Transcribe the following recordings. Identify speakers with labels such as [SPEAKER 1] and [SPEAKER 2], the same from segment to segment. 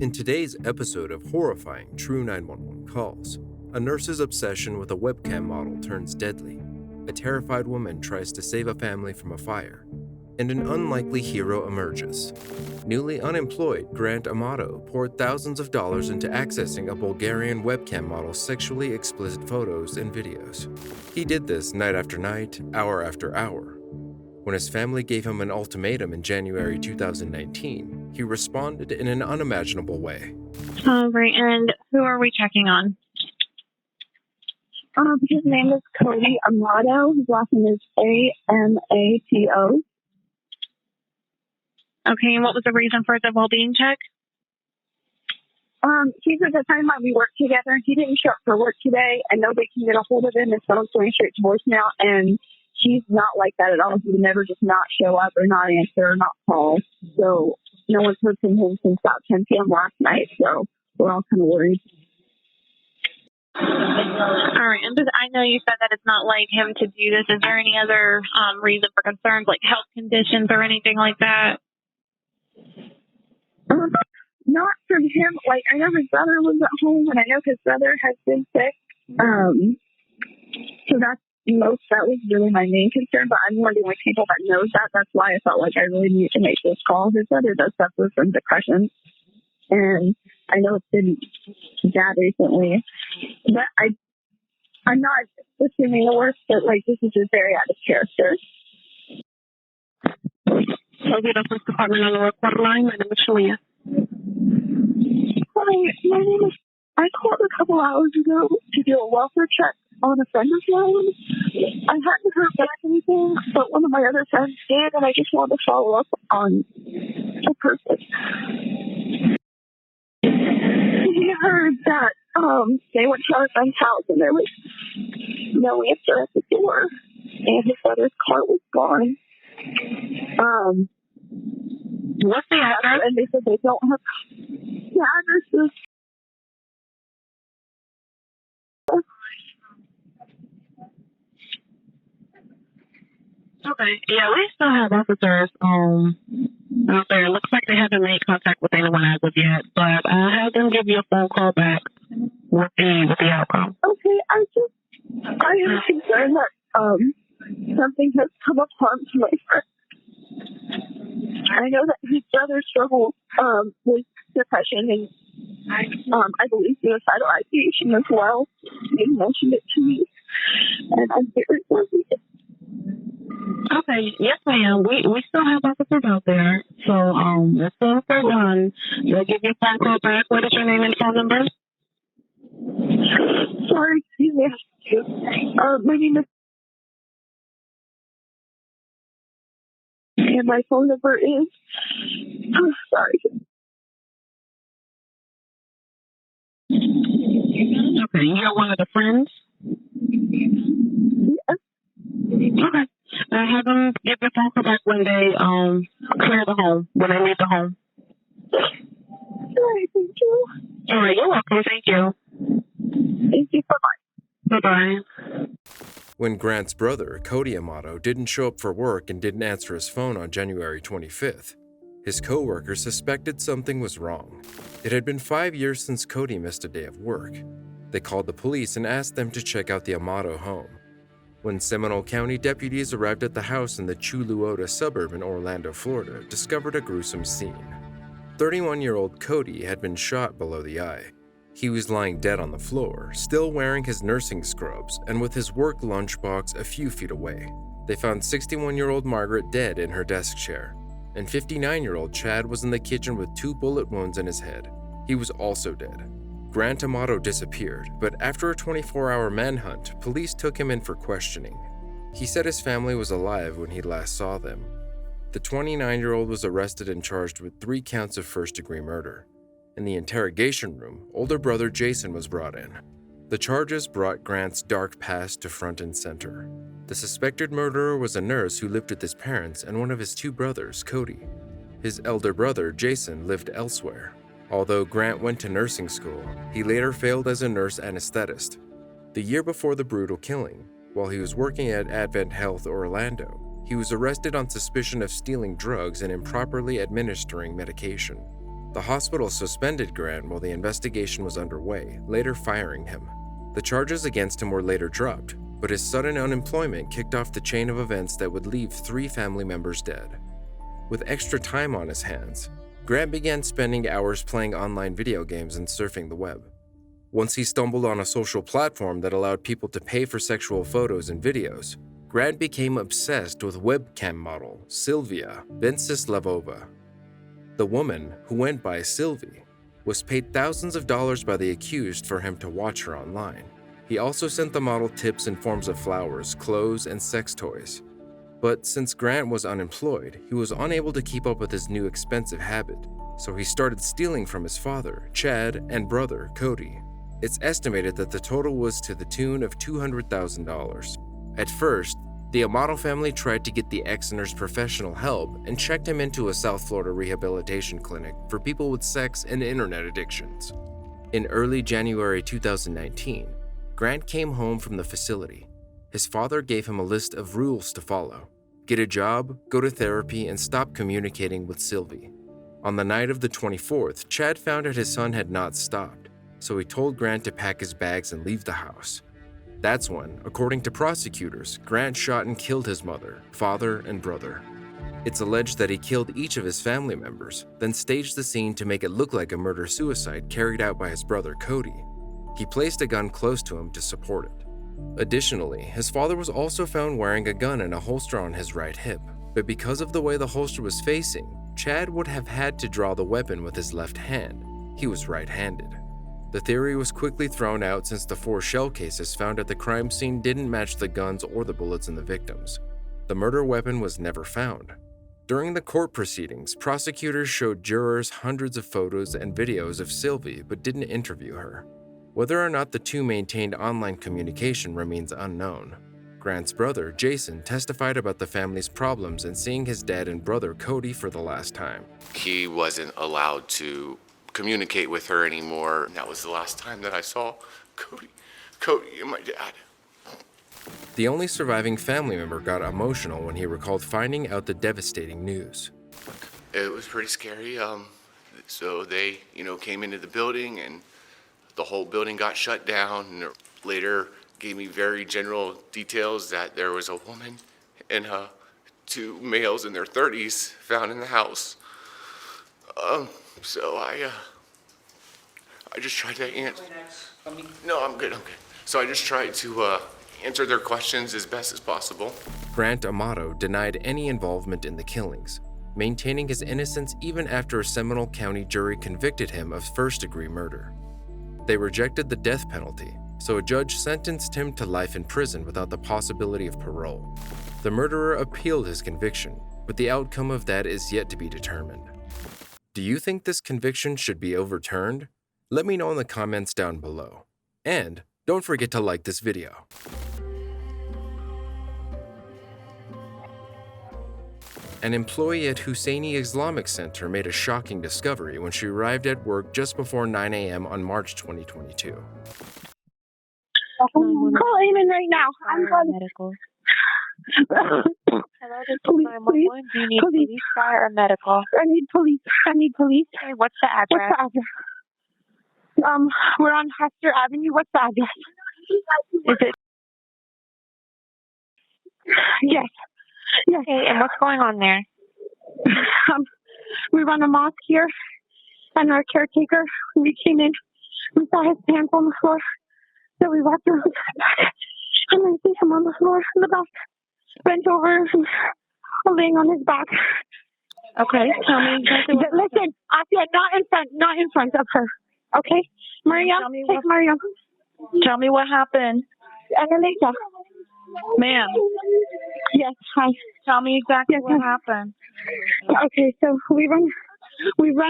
[SPEAKER 1] In today's episode of horrifying True 911 Calls, a nurse's obsession with a webcam model turns deadly, a terrified woman tries to save a family from a fire, and an unlikely hero emerges. Newly unemployed Grant Amato poured thousands of dollars into accessing a Bulgarian webcam model's sexually explicit photos and videos. He did this night after night, hour after hour. When his family gave him an ultimatum in January 2019, he responded in an unimaginable way.
[SPEAKER 2] Right, and who are we checking on?
[SPEAKER 3] His name is Cody Amato. His last name is Amato.
[SPEAKER 2] Okay, and what was the reason for the well-being check?
[SPEAKER 3] He said the time that we worked together, he didn't show up for work today, and nobody can get a hold of him. His phone's going straight to voicemail, and he's not like that at all. He would never just not show up or not answer or not call. So no one's heard from him since about 10 p.m. last night, so we're all kind of worried.
[SPEAKER 2] All right, and I know you said that it's not like him to do this. Is there any other reason for concerns, like health conditions or anything like that?
[SPEAKER 3] Not from him. Like, I know his brother lives at home, and I know his brother has been sick. So that was really my main concern, but I'm one of the only people that knows that. That's why I felt like I really needed to make this call. His brother does suffer from depression, and I know it's been bad recently, but I'm not assuming the worst, but like, this is just very out of character.
[SPEAKER 2] Okay, the police department on the record line. My name is Shalia.
[SPEAKER 3] Hi, my name is. I called a couple hours ago to do a welfare check on a friend of mine. I hadn't heard back anything, but one of my other friends did, and I just wanted to follow up on a person. He heard that they went to our friend's house and there was no answer at the door, and his brother's car was gone.
[SPEAKER 2] What's the address?
[SPEAKER 3] And they said they don't have the addresses.
[SPEAKER 2] Okay, yeah, we still have officers out there. It looks like they haven't made contact with anyone as of yet, but I'll have them give you a phone call back with the outcome.
[SPEAKER 3] Okay, I am concerned that something has come upon my friend. I know that his brother struggles with depression and I believe suicidal ideation as well. He mentioned it to me, and I'm very worried.
[SPEAKER 2] Okay, yes ma'am. We still have officers out there. So as soon as they're done, they'll give you a phone call back. What is your name and phone number?
[SPEAKER 3] Sorry, excuse me. My name is, and my phone number is, sorry.
[SPEAKER 2] Okay, you're one of the friends?
[SPEAKER 3] Yes.
[SPEAKER 2] Okay. Have them give you a phone call back when they clear the home, when they leave the home.
[SPEAKER 3] All right, thank you.
[SPEAKER 2] All right, you're welcome. Thank you.
[SPEAKER 3] Thank you. Bye-bye.
[SPEAKER 2] Bye-bye.
[SPEAKER 1] When Grant's brother, Cody Amato, didn't show up for work and didn't answer his phone on January 25th, his coworkers suspected something was wrong. It had been 5 years since Cody missed a day of work. They called the police and asked them to check out the Amato home. When Seminole County deputies arrived at the house in the Chuluota suburb in Orlando, Florida, discovered a gruesome scene. 31-year-old Cody had been shot below the eye. He was lying dead on the floor, still wearing his nursing scrubs and with his work lunchbox a few feet away. They found 61-year-old Margaret dead in her desk chair, and 59-year-old Chad was in the kitchen with 2 bullet wounds in his head. He was also dead. Grant Amato disappeared, but after a 24-hour manhunt, police took him in for questioning. He said his family was alive when he last saw them. The 29-year-old was arrested and charged with 3 counts of first-degree murder. In the interrogation room, older brother Jason was brought in. The charges brought Grant's dark past to front and center. The suspected murderer was a nurse who lived with his parents and one of his 2 brothers, Cody. His elder brother, Jason, lived elsewhere. Although Grant went to nursing school, he later failed as a nurse anesthetist. The year before the brutal killing, while he was working at Advent Health Orlando, he was arrested on suspicion of stealing drugs and improperly administering medication. The hospital suspended Grant while the investigation was underway, later firing him. The charges against him were later dropped, but his sudden unemployment kicked off the chain of events that would leave 3 family members dead. With extra time on his hands, Grant began spending hours playing online video games and surfing the web. Once he stumbled on a social platform that allowed people to pay for sexual photos and videos, Grant became obsessed with webcam model Sylvia Venceslavova. The woman, who went by Sylvie, was paid thousands of dollars by the accused for him to watch her online. He also sent the model tips in forms of flowers, clothes, and sex toys. But since Grant was unemployed, he was unable to keep up with his new expensive habit, so he started stealing from his father, Chad, and brother, Cody. It's estimated that the total was to the tune of $200,000. At first, the Amato family tried to get the ex-nurse professional help and checked him into a South Florida rehabilitation clinic for people with sex and internet addictions. In early January 2019, Grant came home from the facility. His father gave him a list of rules to follow: get a job, go to therapy, and stop communicating with Sylvie. On the night of the 24th, Chad found out his son had not stopped, so he told Grant to pack his bags and leave the house. That's when, according to prosecutors, Grant shot and killed his mother, father, and brother. It's alleged that he killed each of his family members, then staged the scene to make it look like a murder-suicide carried out by his brother Cody. He placed a gun close to him to support it. Additionally, his father was also found wearing a gun in a holster on his right hip, but because of the way the holster was facing, Chad would have had to draw the weapon with his left hand. He was right-handed. The theory was quickly thrown out since the 4 shell cases found at the crime scene didn't match the guns or the bullets in the victims. The murder weapon was never found. During the court proceedings, prosecutors showed jurors hundreds of photos and videos of Sylvie but didn't interview her. Whether or not the two maintained online communication remains unknown. Grant's brother, Jason, testified about the family's problems in seeing his dad and brother Cody for the last time.
[SPEAKER 4] He wasn't allowed to communicate with her anymore. That was the last time that I saw Cody and my dad.
[SPEAKER 1] The only surviving family member got emotional when he recalled finding out the devastating news.
[SPEAKER 4] It was pretty scary. So they, came into the building and the whole building got shut down, and later gave me very general details that there was a woman and 2 males in their 30s found in the house. So I just tried to answer. No, I'm good. So I just tried to answer their questions as best as possible.
[SPEAKER 1] Grant Amato denied any involvement in the killings, maintaining his innocence even after a Seminole County jury convicted him of first-degree murder. They rejected the death penalty, so a judge sentenced him to life in prison without the possibility of parole. The murderer appealed his conviction, but the outcome of that is yet to be determined. Do you think this conviction should be overturned? Let me know in the comments down below. And don't forget to like this video. An employee at Husseini Islamic Center made a shocking discovery when she arrived at work just before 9 a.m. on March 2022.
[SPEAKER 3] Call Eamon right now. I'm calling.
[SPEAKER 5] Medical. Hello, this is 911. Do you need police, fire, or medical?
[SPEAKER 3] I need police.
[SPEAKER 5] Okay, what's the address?
[SPEAKER 3] We're on Hester Avenue. What's the address?
[SPEAKER 5] Is it?
[SPEAKER 3] Yes.
[SPEAKER 5] Okay, and what's going on there?
[SPEAKER 3] We run a mosque here, and our caretaker, we came in, we saw his pants on the floor, so we walked around back, and I see him on the floor in the back, bent over, laying on his back.
[SPEAKER 5] Okay, tell me exactly what happened.
[SPEAKER 3] Listen, Asia, not in front of her. Okay? Maria, take Maria.
[SPEAKER 5] Tell me what happened.
[SPEAKER 3] Annalisa.
[SPEAKER 5] Ma'am.
[SPEAKER 3] Yes, hi.
[SPEAKER 5] Tell me exactly what happened.
[SPEAKER 3] Okay, so we run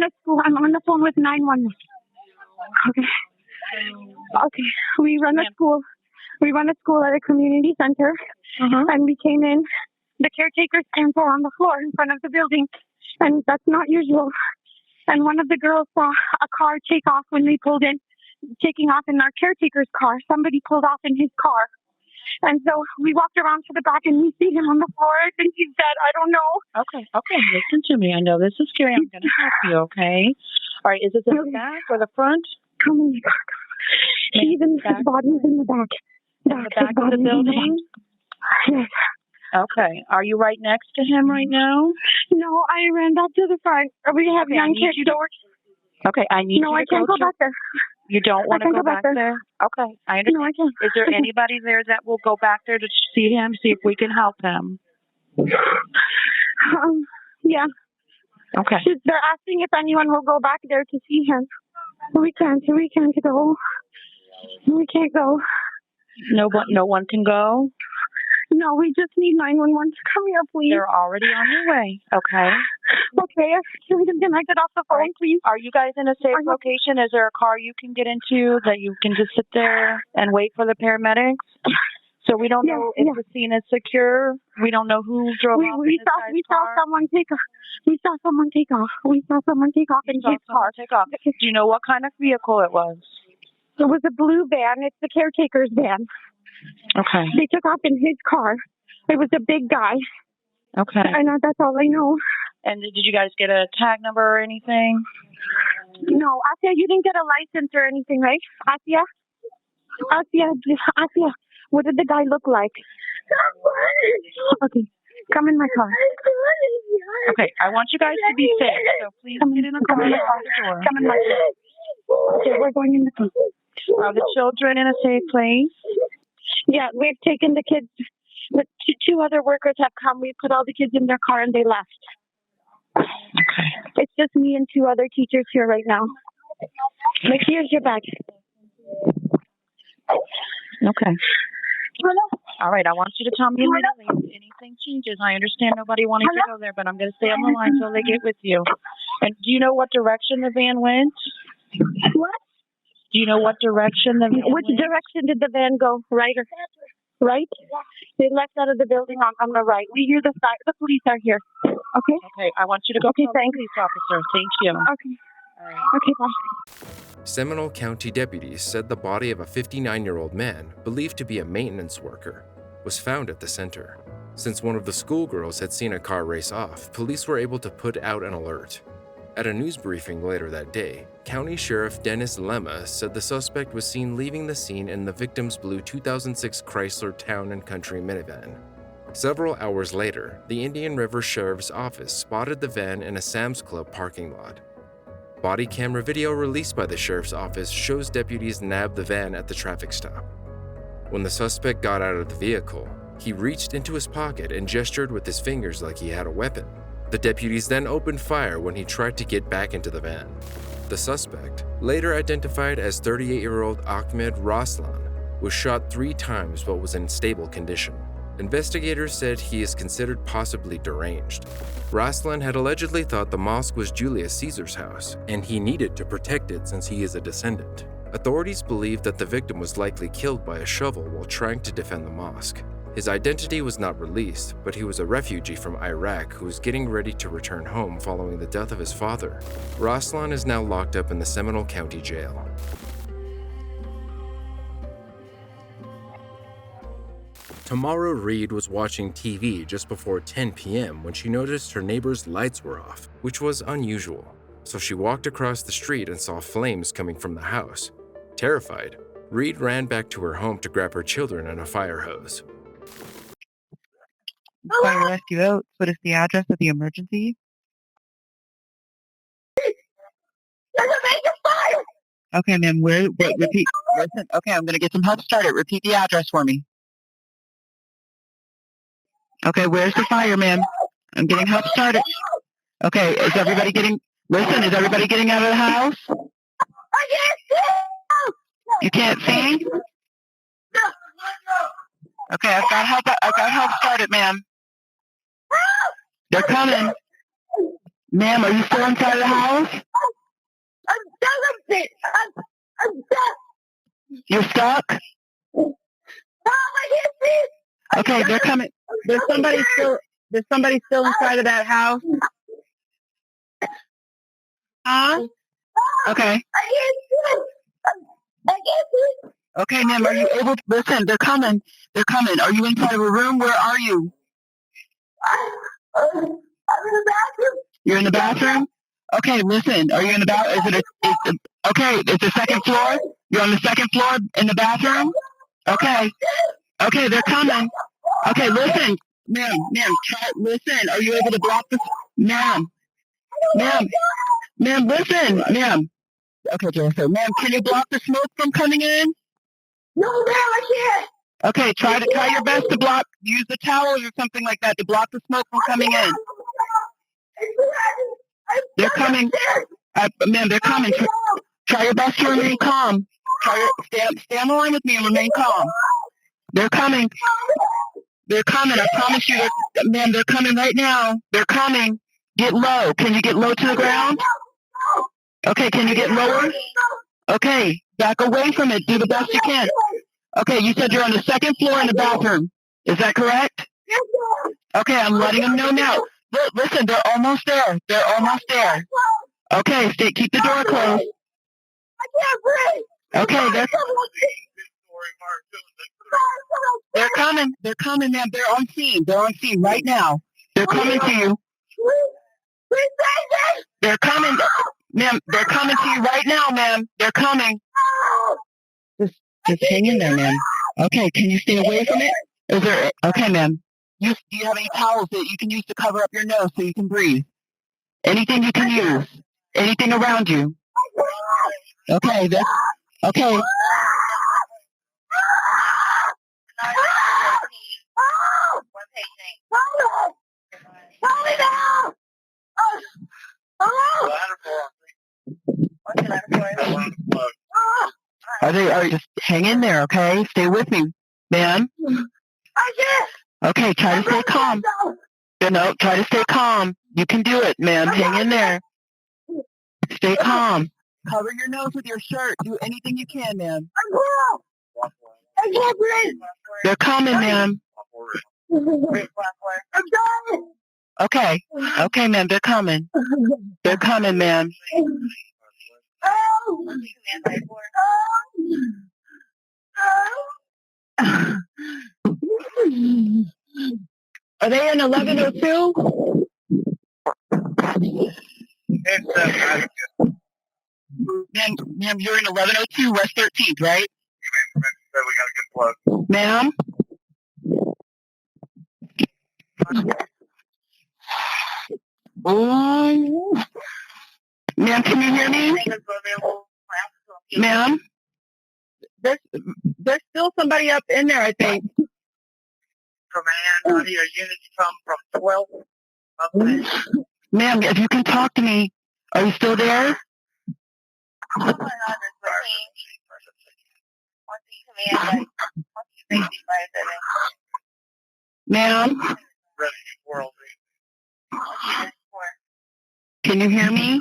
[SPEAKER 3] a school. I'm on the phone with 911. Okay, we run a school. We run a school at a community center, and we came in. The caretaker's pants were on the floor in front of the building, and that's not usual. And one of the girls saw a car take off when we pulled in, taking off in our caretaker's car. Somebody pulled off in his car. And so we walked around to the back and we see him on the floor. I think he's dead. I don't know.
[SPEAKER 2] Okay, listen to me. I know this is scary. I'm going to help you, okay? All right, is this in the back or the front?
[SPEAKER 3] Come in the back. His body's in the back.
[SPEAKER 2] In the back of the building?
[SPEAKER 3] Yes.
[SPEAKER 2] Okay. Are you right next to him right now?
[SPEAKER 3] No, I ran back to the front. We have young kids.
[SPEAKER 2] Okay, I need you to
[SPEAKER 3] I can't go back there.
[SPEAKER 2] You don't want to go back there? Okay, I understand.
[SPEAKER 3] No, I can't.
[SPEAKER 2] Is there anybody there that will go back there to see him, see if we can help him?
[SPEAKER 3] Yeah.
[SPEAKER 2] Okay.
[SPEAKER 3] They're asking if anyone will go back there to see him. We can't go. We can't go.
[SPEAKER 2] No one can go?
[SPEAKER 3] No, we just need 911 to come here, please.
[SPEAKER 2] They're already on their way. Okay.
[SPEAKER 3] Okay, can we get off the phone, please?
[SPEAKER 2] Are you guys in a safe location? Is there a car you can get into that you can just sit there and wait for the paramedics? So we don't know if the scene is secure. We don't know who drove off in this guy's
[SPEAKER 3] we saw
[SPEAKER 2] car.
[SPEAKER 3] someone take off. We saw someone take off in his car.
[SPEAKER 2] Do you know what kind of vehicle it was?
[SPEAKER 3] It was a blue van. It's the caretaker's van.
[SPEAKER 2] Okay.
[SPEAKER 3] They took off in his car. It was a big guy.
[SPEAKER 2] Okay.
[SPEAKER 3] I know, that's all I know.
[SPEAKER 2] And did you guys get a tag number or anything?
[SPEAKER 3] No, Asia, you didn't get a license or anything, right? Asia, what did the guy look like? Okay, come in my car.
[SPEAKER 2] Okay, I want you guys to be safe, so please get in the car and lock the door.
[SPEAKER 3] Come in my car. Okay, we're going in the car.
[SPEAKER 2] Are the children in a safe place?
[SPEAKER 3] Yeah, we've taken the kids. But two other workers have come. We put all the kids in their car and they left.
[SPEAKER 2] Okay.
[SPEAKER 3] It's just me and two other teachers here right now. Like, here's your bag.
[SPEAKER 2] Okay. All right, I want you to tell me immediately if anything changes. I understand nobody wanting to go there, but I'm going to stay on the line until they get with you. And do you know what direction the van went?
[SPEAKER 3] What?
[SPEAKER 2] Do you know what direction the van went?
[SPEAKER 3] Which direction did the van go? Right or right? They left out of the building on the right. We hear the police are here. Okay?
[SPEAKER 2] Okay, I want you to go tell the police officer. Thank you.
[SPEAKER 3] Okay.
[SPEAKER 2] All right.
[SPEAKER 3] Okay, bye.
[SPEAKER 1] Seminole County deputies said the body of a 59-year-old man, believed to be a maintenance worker, was found at the center. Since one of the schoolgirls had seen a car race off, police were able to put out an alert. At a news briefing later that day, County Sheriff Dennis Lemma said the suspect was seen leaving the scene in the victim's blue 2006 Chrysler Town & Country minivan. Several hours later, the Indian River Sheriff's Office spotted the van in a Sam's Club parking lot. Body camera video released by the Sheriff's Office shows deputies nab the van at the traffic stop. When the suspect got out of the vehicle, he reached into his pocket and gestured with his fingers like he had a weapon. The deputies then opened fire when he tried to get back into the van. The suspect, later identified as 38-year-old Ahmed Raslan, was shot 3 times but was in stable condition. Investigators said he is considered possibly deranged. Raslan had allegedly thought the mosque was Julius Caesar's house, and he needed to protect it since he is a descendant. Authorities believe that the victim was likely killed by a shovel while trying to defend the mosque. His identity was not released, but he was a refugee from Iraq who was getting ready to return home following the death of his father. Raslan is now locked up in the Seminole County Jail. Tamara Reed was watching TV just before 10 p.m. when she noticed her neighbor's lights were off, which was unusual. So she walked across the street and saw flames coming from the house. Terrified, Reed ran back to her home to grab her children and a fire hose.
[SPEAKER 6] Fire rescue out. What is the address of the emergency? Okay, ma'am. Repeat. Listen. Okay, I'm gonna get some help started. Repeat the address for me. Okay, where's the fire, ma'am? I'm getting help started. Okay, is everybody getting? Listen, is everybody getting out of the house? You can't see? Okay, I've got help started, ma'am. They're coming. Ma'am, are you still inside of the house? You're stuck? Okay, they're coming. There's somebody still inside of that house? Huh? Okay. Okay, ma'am, are you able to listen? They're coming. They're coming. Are you inside of a room? Where are you?
[SPEAKER 3] I'm in the bathroom.
[SPEAKER 6] You're in the bathroom? Okay, listen. Are you in the bathroom? Okay, it's the second floor? You're on the second floor in the bathroom? Okay. Okay, they're coming. Okay, listen. Ma'am, listen. Are you able to block this? Ma'am, listen. Ma'am. Okay, Jennifer. Ma'am, can you block the smoke from coming in?
[SPEAKER 3] No, ma'am, I can't.
[SPEAKER 6] Okay, try your best to block. Use the towels or something like that to block the smoke from coming in. They're coming. Ma'am, they're coming. Try your best to remain calm. Stay on the line with me and remain calm. They're coming. They're coming. I promise you. Ma'am, they're coming right now. They're coming. Get low. Can you get low to the ground? Okay, can you get lower? Okay, back away from it. Do the best you can. Okay, you said you're on the second floor in the bathroom. Is that correct? Okay, I'm letting them know now. Listen, they're almost there. They're almost there. Okay, keep the door closed.
[SPEAKER 3] I can't breathe.
[SPEAKER 6] Okay, they're coming. They're coming, ma'am. They're on scene. They're on scene right now. They're coming to you. They're coming. Ma'am, they're coming to you right now, ma'am. They're coming. Just hang in there, ma'am. Okay, can you stay away from it? Okay, ma'am. Do you have any towels that you can use to cover up your nose so you can breathe? Anything you can use? Anything around you? Okay, okay. Are you just hang in there, okay? Stay with me, ma'am. Okay, try to stay calm. No, try to stay calm. You can do it, ma'am. Hang in there. Stay calm. Cover your nose with your shirt. Do anything you can, ma'am.
[SPEAKER 3] I can't breathe.
[SPEAKER 6] They're coming, ma'am.
[SPEAKER 3] I'm dying.
[SPEAKER 6] Okay. Okay, ma'am. They're coming. They're coming, ma'am. Are they in 1102? Ma'am, you're in 1102 West 13th, right? Ma'am? Ma'am, can you hear me? Ma'am? There's still somebody up in there, I think.
[SPEAKER 7] Command, honey, our units come from 12.
[SPEAKER 6] Ma'am, if you can talk to me, are you still there? Ma'am? Can you hear me?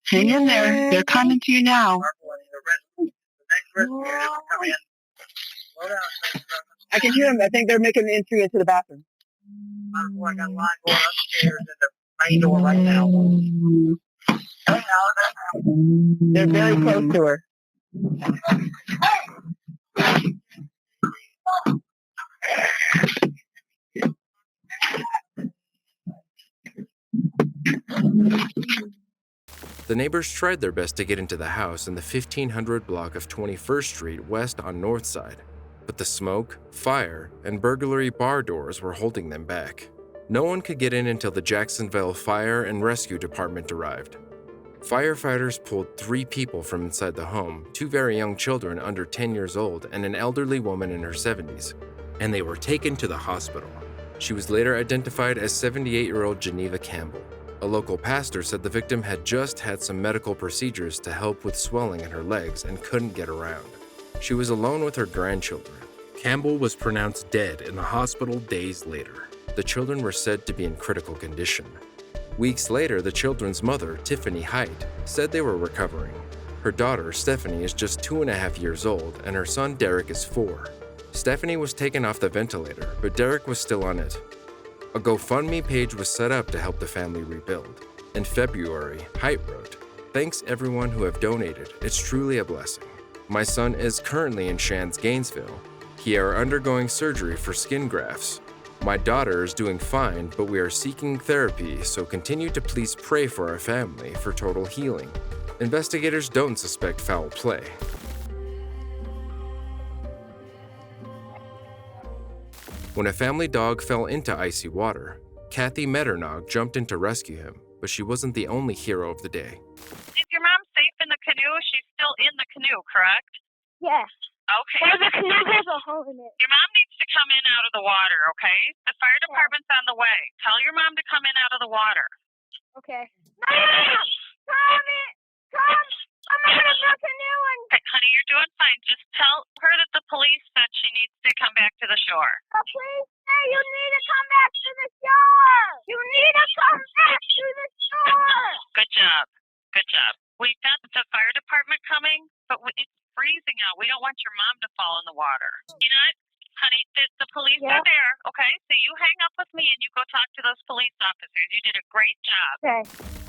[SPEAKER 6] Hang in there. They're coming to you now. I can hear them. I think they're making the entry into the bathroom.
[SPEAKER 7] I got a line going upstairs in the main door right now.
[SPEAKER 6] They're very close to her.
[SPEAKER 1] The neighbors tried their best to get into the house in the 1500 block of 21st Street West on North Side, but the smoke, fire, and burglary bar doors were holding them back. No one could get in until the Jacksonville Fire and Rescue Department arrived. Firefighters pulled 3 people from inside the home, 2 very young children under 10 years old and an elderly woman in her 70s, and they were taken to the hospital. She was later identified as 78-year-old Geneva Campbell. A local pastor said the victim had just had some medical procedures to help with swelling in her legs and couldn't get around. She was alone with her grandchildren. Campbell was pronounced dead in the hospital days later. The children were said to be in critical condition. Weeks later, the children's mother, Tiffany Height, said they were recovering. Her daughter, Stephanie, is just 2.5 years old, and her son, Derek, is 4. Stephanie was taken off the ventilator, but Derek was still on it. A GoFundMe page was set up to help the family rebuild. In February, Height wrote, "Thanks everyone who have donated. It's truly a blessing. My son is currently in Shands, Gainesville. He are undergoing surgery for skin grafts. My daughter is doing fine, but we are seeking therapy, so continue to please pray for our family for total healing. Investigators don't suspect foul play." When a family dog fell into icy water, Cathy Medernach jumped in to rescue him, but she wasn't the only hero of the day.
[SPEAKER 8] Is your mom safe in the canoe? She's still in the canoe, correct?
[SPEAKER 3] Yes.
[SPEAKER 8] Okay.
[SPEAKER 3] Well, the canoe has a hole in it.
[SPEAKER 8] Your mom needs to come in out of the water, okay? The fire department's on the way. Tell your mom to come in out of the water.
[SPEAKER 3] Okay. Mom! Come! I'm out of the canoe and...
[SPEAKER 8] Okay, honey, you're doing fine. Just tell her that the police said she needs to come back to the shore.
[SPEAKER 3] The police say you need to come back to the shore! You need to come back to the shore!
[SPEAKER 8] Good job. Good job. We've got the fire department coming, but it's freezing out. We don't want your mom to fall in the water. You know what, honey? The police are there, okay? So you hang up with me and you go talk to those police officers. You did a great job.
[SPEAKER 3] Okay.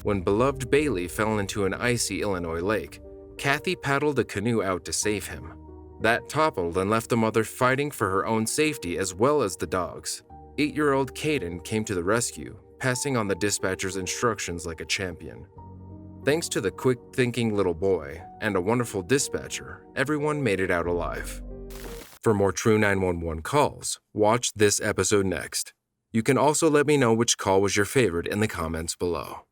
[SPEAKER 1] When beloved Baily fell into an icy Illinois lake, Cathy paddled a canoe out to save him. That toppled and left the mother fighting for her own safety as well as the dog's. 8-year-old Caden came to the rescue, passing on the dispatcher's instructions like a champion. Thanks to the quick-thinking little boy and a wonderful dispatcher, everyone made it out alive. For more True 911 calls, watch this episode next. You can also let me know which call was your favorite in the comments below.